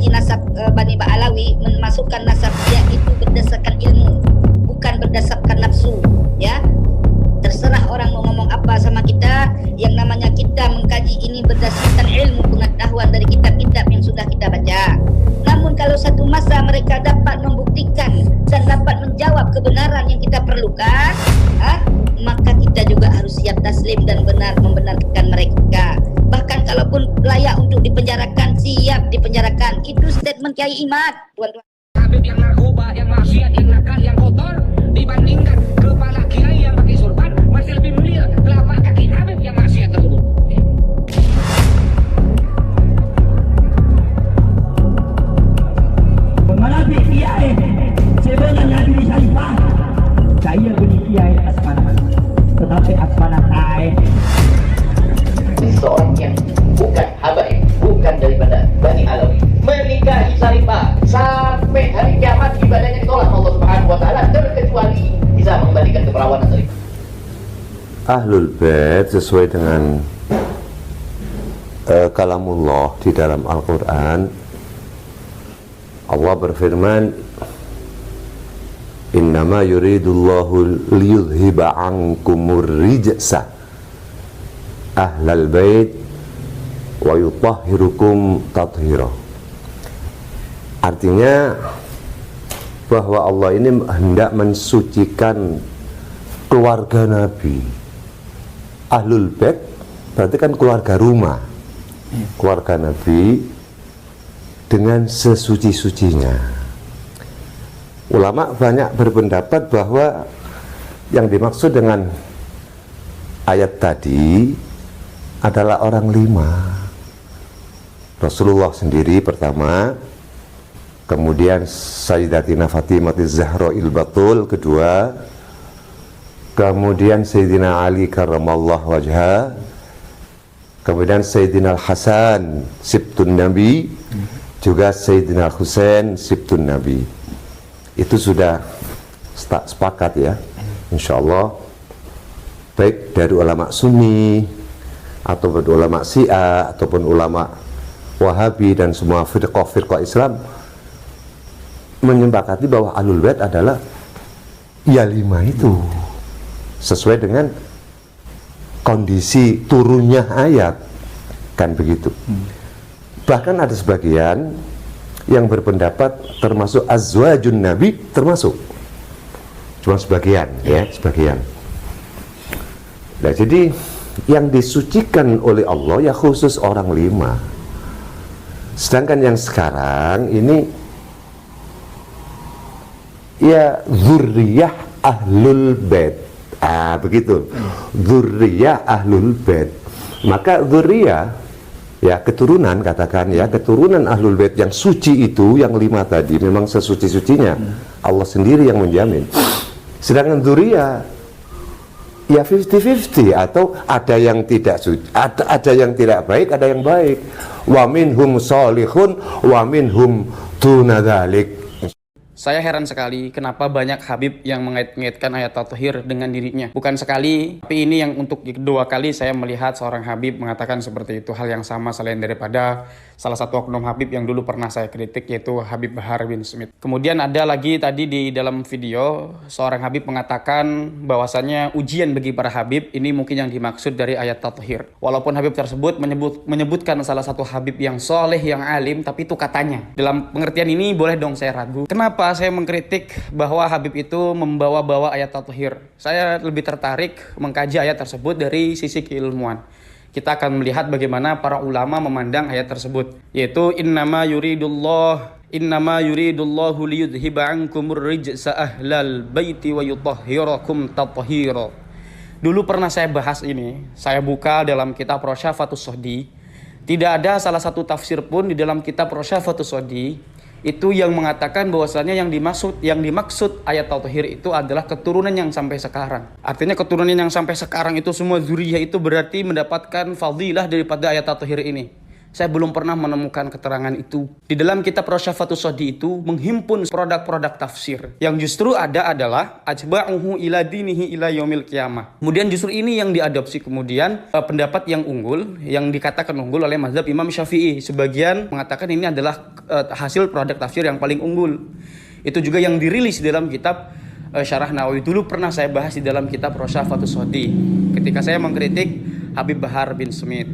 nasab Bani Ba'alawi, memasukkan nasab dia itu berdasarkan ilmu, bukan berdasarkan nafsu, ya. Terserah orang mau ngomong apa sama kita, yang namanya kita mengkaji ini berdasarkan ilmu pengetahuan dari kitab-kitab yang sudah kita baca. Namun kalau satu masa mereka dapat membuktikan dan dapat menjawab kebenaran yang kita perlukan, maka kita juga harus siap taslim dan membenarkan mereka. Bahkan kalaupun layak untuk dipenjarakan, siap dipenjarakan. Itu statement Kiai Imad, tuan-tuan. Habib yang narkoba, yang maksiat, yang nakal, yang kotor dibandingkan kepala kiai yang pakai sorban, masih lebih mulia telapak kaki Habib yang maksiat tersebut. Mengenai kiai, sebenarnya Nabi Syarifah, saya beri kiai asmana, tetapi asmana kai. Seorang yang bukan habaib, bukan daripada Bani Alawi, menikahi Syarifah sampai hari kiamat, ibadahnya ditolak Allah Subhanahu wa taala, terkecuali bisa mengembalikan keperawanan Syarifah. Ahlul Bait sesuai dengan kalamullah di dalam Al-Quran, Allah berfirman, innama yuridullahu liyudhiba ankumur rijsa ahlal bait wa yutahhirukum tathira. Artinya bahwa Allah ini hendak mensucikan keluarga Nabi. Ahlul Bait berarti kan keluarga rumah, keluarga Nabi dengan sesuci-sucinya. Ulama banyak berpendapat bahwa yang dimaksud dengan ayat tadi adalah orang 5. Rasulullah sendiri pertama, kemudian Sayyidatina Fatimah Az-Zahra il-Batul kedua, kemudian Sayyidina Ali karramallahu wajha, kemudian Sayyidina Al-Hasan Sibtun Nabi, juga Sayyidina Husain Sibtun Nabi. Itu sudah sepakat ya, insyaallah, baik dari ulama Sunni ataupun ulama Syiah ataupun ulama Wahabi dan semua firqah Islam menyepakati bahwa Ahlul Bait adalah ya 5 itu, sesuai dengan kondisi turunnya ayat, kan begitu. Bahkan ada sebagian yang berpendapat termasuk azwajun Nabi, termasuk cuma sebagian ya, sebagian. Nah, jadi yang disucikan oleh Allah ya khusus orang 5. Sedangkan yang sekarang ini ya dzurriyyah ahlul bait. Begitu. Dzurriyyah ahlul bait. Maka dzurriyyah ya keturunan, katakan ya, keturunan ahlul bait yang suci itu, yang 5 tadi memang sesuci-sucinya. Allah sendiri yang menjamin. Sedangkan dzurriyyah ya 50-50, atau ada yang tidak suci, ada yang tidak baik, ada yang baik. Wa minhum sholihun wa minhum duna dzalik. Saya heran sekali kenapa banyak Habib yang mengait-ngaitkan ayat tathhir dengan dirinya. Bukan sekali, tapi ini yang untuk kedua kali saya melihat seorang Habib mengatakan seperti itu. Hal yang sama selain daripada salah satu oknum Habib yang dulu pernah saya kritik, yaitu Habib Bahar bin Smith. Kemudian ada lagi tadi di dalam video, seorang Habib mengatakan bahwasannya ujian bagi para Habib ini mungkin yang dimaksud dari ayat tathhir. Walaupun Habib tersebut menyebutkan salah satu Habib yang soleh, yang alim, tapi itu katanya. Dalam pengertian ini boleh dong saya ragu. Kenapa saya mengkritik bahwa Habib itu membawa-bawa ayat tathhir? Saya lebih tertarik mengkaji ayat tersebut dari sisi keilmuan. Kita akan melihat bagaimana para ulama memandang ayat tersebut, yaitu innama yuridullahu liyudhiba ankumur rijsa ahlal baiti wa yutahhirakum tathhira. Dulu pernah saya bahas ini, saya buka dalam kitab Rosyafatus Sodi. Tidak ada salah satu tafsir pun di dalam kitab Rosyafatus Sodi itu yang mengatakan bahwasanya yang dimaksud ayat tathhir itu adalah keturunan yang sampai sekarang. Artinya keturunan yang sampai sekarang itu semua zuriyah itu berarti mendapatkan fadilah daripada ayat tathhir ini. Saya belum pernah menemukan keterangan itu. Di dalam kitab Rasyafatus Sodi itu menghimpun produk-produk tafsir. Yang justru ada adalah ajba'uhu ila dinihi ila yaumil qiyamah. Kemudian justru ini yang diadopsi kemudian pendapat yang unggul, yang dikatakan unggul oleh mazhab Imam Syafi'i. Sebagian mengatakan ini adalah hasil produk tafsir yang paling unggul. Itu juga yang dirilis dalam kitab Syarah Nawawi. Dulu pernah saya bahas di dalam kitab Rasyafatus Sodi ketika saya mengkritik Habib Bahar bin Smith.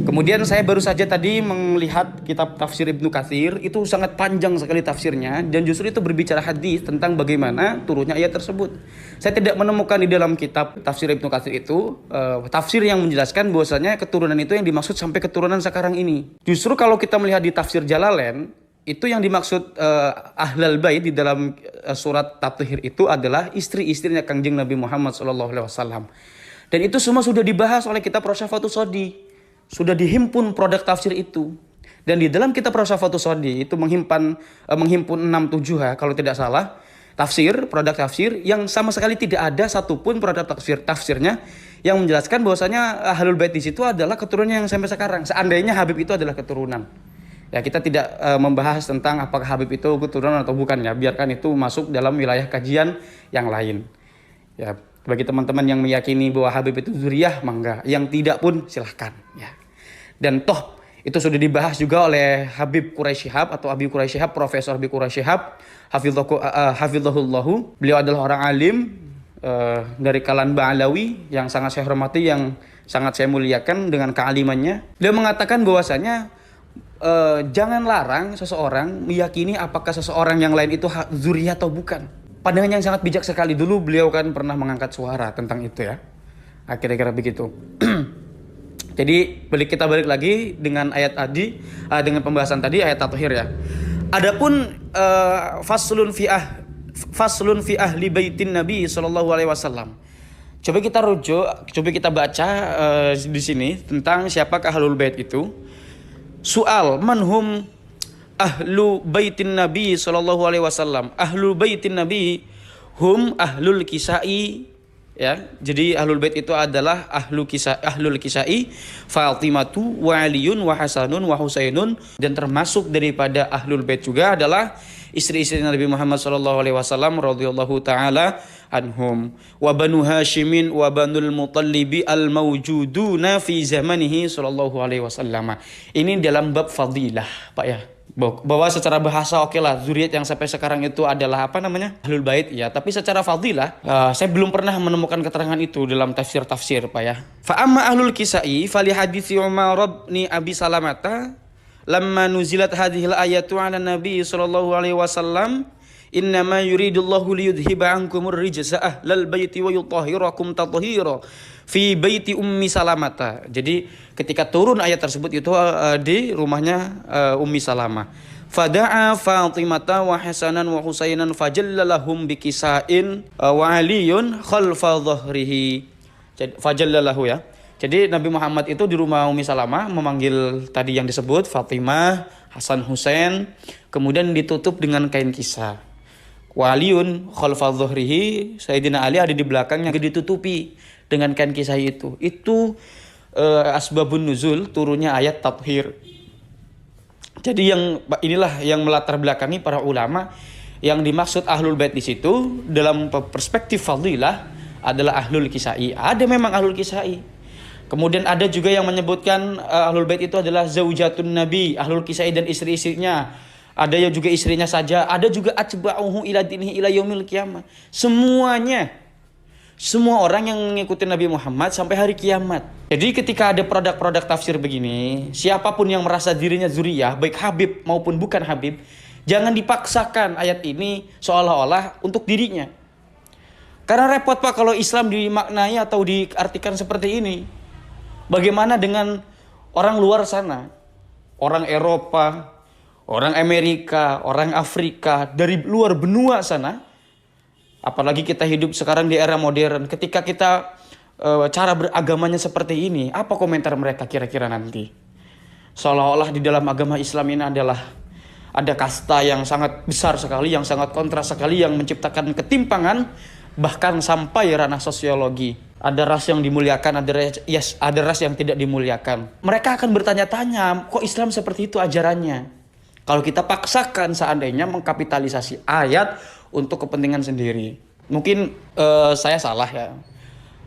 Kemudian saya baru saja tadi melihat kitab tafsir Ibnu Katsir, itu sangat panjang sekali tafsirnya, dan justru itu berbicara hadis tentang bagaimana turunnya ayat tersebut. Saya tidak menemukan di dalam kitab tafsir Ibnu Katsir itu tafsir yang menjelaskan bahwasanya keturunan itu yang dimaksud sampai keturunan sekarang ini. Justru kalau kita melihat di tafsir Jalalain, itu yang dimaksud Ahlul Bait di dalam surat Tathir itu adalah istri-istrinya Kangjeng Nabi Muhammad SAW. Dan itu semua sudah dibahas oleh kitab Rasyafatus Sodi. Sudah dihimpun produk tafsir itu. Dan di dalam kitab Rasyafatus Sodi itu menghimpun 6-7 kalau tidak salah produk tafsir yang sama sekali tidak ada satupun produk tafsirnya yang menjelaskan bahwasanya Ahlul Bait di situ adalah keturunan yang sampai sekarang. Seandainya Habib itu adalah keturunan. Ya, kita tidak membahas tentang apakah Habib itu keturunan atau bukan ya. Biarkan itu masuk dalam wilayah kajian yang lain. Ya, bagi teman-teman yang meyakini bahwa Habib itu zuriyah, mangga. Yang tidak pun silahkan. Ya. Dan toh itu sudah dibahas juga oleh Habib Quraisy Shihab atau Habib Quraisy Shihab, Profesor Habib Quraisy Shihab, hafizahullahu. Beliau adalah orang alim dari kalangan Ba'alawi yang sangat saya hormati, yang sangat saya muliakan dengan kealimannya. Beliau mengatakan bahwasanya jangan larang seseorang meyakini apakah seseorang yang lain itu zuriyah atau bukan. Pandangan yang sangat bijak sekali. Dulu beliau kan pernah mengangkat suara tentang itu ya. Kira-kira begitu. Jadi kita balik lagi dengan ayat tadi, dengan pembahasan tadi ayat Tathir ya. Adapun faslun fi ahli baitin Nabi sallallahu alaihi wasallam. Coba kita rujuk, coba kita baca di sini tentang siapakah ahlul bait itu. Soal manhum ahlu baitin Nabi sallallahu alaihi wasallam. Ahlu baitin Nabi hum ahlul kisai. Ya, jadi ahlul bait itu adalah ahlul kisai, Fatimatu wa Aliun wa Hasanun wa Husainun, dan termasuk daripada ahlul bait juga adalah istri-istri Nabi Muhammad sallallahu alaihi wasallam radhiyallahu taala anhum, wa banu Hashimin wa banul Mutallibi al mawjuduna fi zamanihi sallallahu alaihi wasallam. Ini dalam bab fadilah, Pak ya. Bahwa secara bahasa oke lah, zuriat yang sampai sekarang itu adalah ahlul bait ya, tapi secara fadilah saya belum pernah menemukan keterangan itu dalam tafsir Pak ya. Fa amma ahlul kisai fali hadits Umar bin Abi Salamata lamma nuzilat hadhil ayatu 'ala nabi sallallahu alaihi wasallam innama yuridullahu liyudhiba ankumur rijsa ahlal baiti wa yutahhirakum tathhira fi baiti Ummi Salamata. Jadi ketika turun ayat tersebut itu di rumahnya Ummi Salamah. Fada'a Fatimata wa Hasanan wa Husainan fajallalahum bikisain wa Aliyun khalfa dhahrihi. Jadi fajallalahu ya. Jadi Nabi Muhammad itu di rumah Ummi Salamah memanggil tadi yang disebut Fatimah, Hasan, Husain, kemudian ditutup dengan kain kisah. Wa Aliyun khalfa dhahrihi, Sayyidina Ali ada di belakangnya ditutupi dengan kain kisah itu. Itu asbabun nuzul turunnya ayat Tathir. Jadi inilah yang melatar belakangi para ulama yang dimaksud ahlul bait di situ dalam perspektif fadilah adalah ahlul kisai. Ada memang ahlul kisai. Kemudian ada juga yang menyebutkan ahlul bait itu adalah zaujatun nabi, ahlul kisai dan istri-istrinya. Ada yang juga istrinya saja, ada juga atba'uhu ila dinihi ila yaumil qiyamah. Semua orang yang mengikuti Nabi Muhammad sampai hari kiamat. Jadi ketika ada produk-produk tafsir begini, siapapun yang merasa dirinya zuriyah, baik Habib maupun bukan Habib, jangan dipaksakan ayat ini seolah-olah untuk dirinya. Karena repot Pak kalau Islam dimaknai atau diartikan seperti ini. Bagaimana dengan orang luar sana? Orang Eropa, orang Amerika, orang Afrika, dari luar benua sana. Apalagi kita hidup sekarang di era modern. Ketika kita cara beragamanya seperti ini, apa komentar mereka kira-kira nanti? Seolah-olah di dalam agama Islam ini adalah ada kasta yang sangat besar sekali, yang sangat kontras sekali, yang menciptakan ketimpangan, bahkan sampai ranah sosiologi. ada ras yang dimuliakan, ada ras yang tidak dimuliakan. Mereka akan bertanya-tanya, kok Islam seperti itu ajarannya? Kalau kita paksakan seandainya mengkapitalisasi ayat untuk kepentingan sendiri. Mungkin saya salah ya.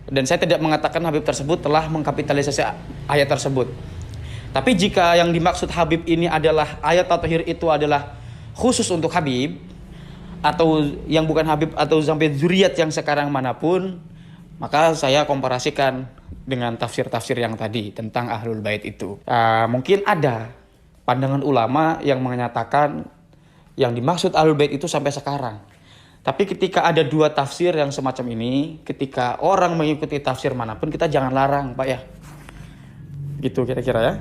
Dan saya tidak mengatakan Habib tersebut telah mengkapitalisasi ayat tersebut. Tapi jika yang dimaksud Habib ini adalah ayat tathhir itu adalah khusus untuk Habib, atau yang bukan Habib atau sampai zuriat yang sekarang manapun, maka saya komparasikan dengan tafsir-tafsir yang tadi tentang Ahlul Bait itu. Mungkin ada pandangan ulama yang menyatakan yang dimaksud Ahlul Bait itu sampai sekarang. Tapi ketika ada dua tafsir yang semacam ini, ketika orang mengikuti tafsir manapun, kita jangan larang, Pak ya. Gitu kira-kira ya.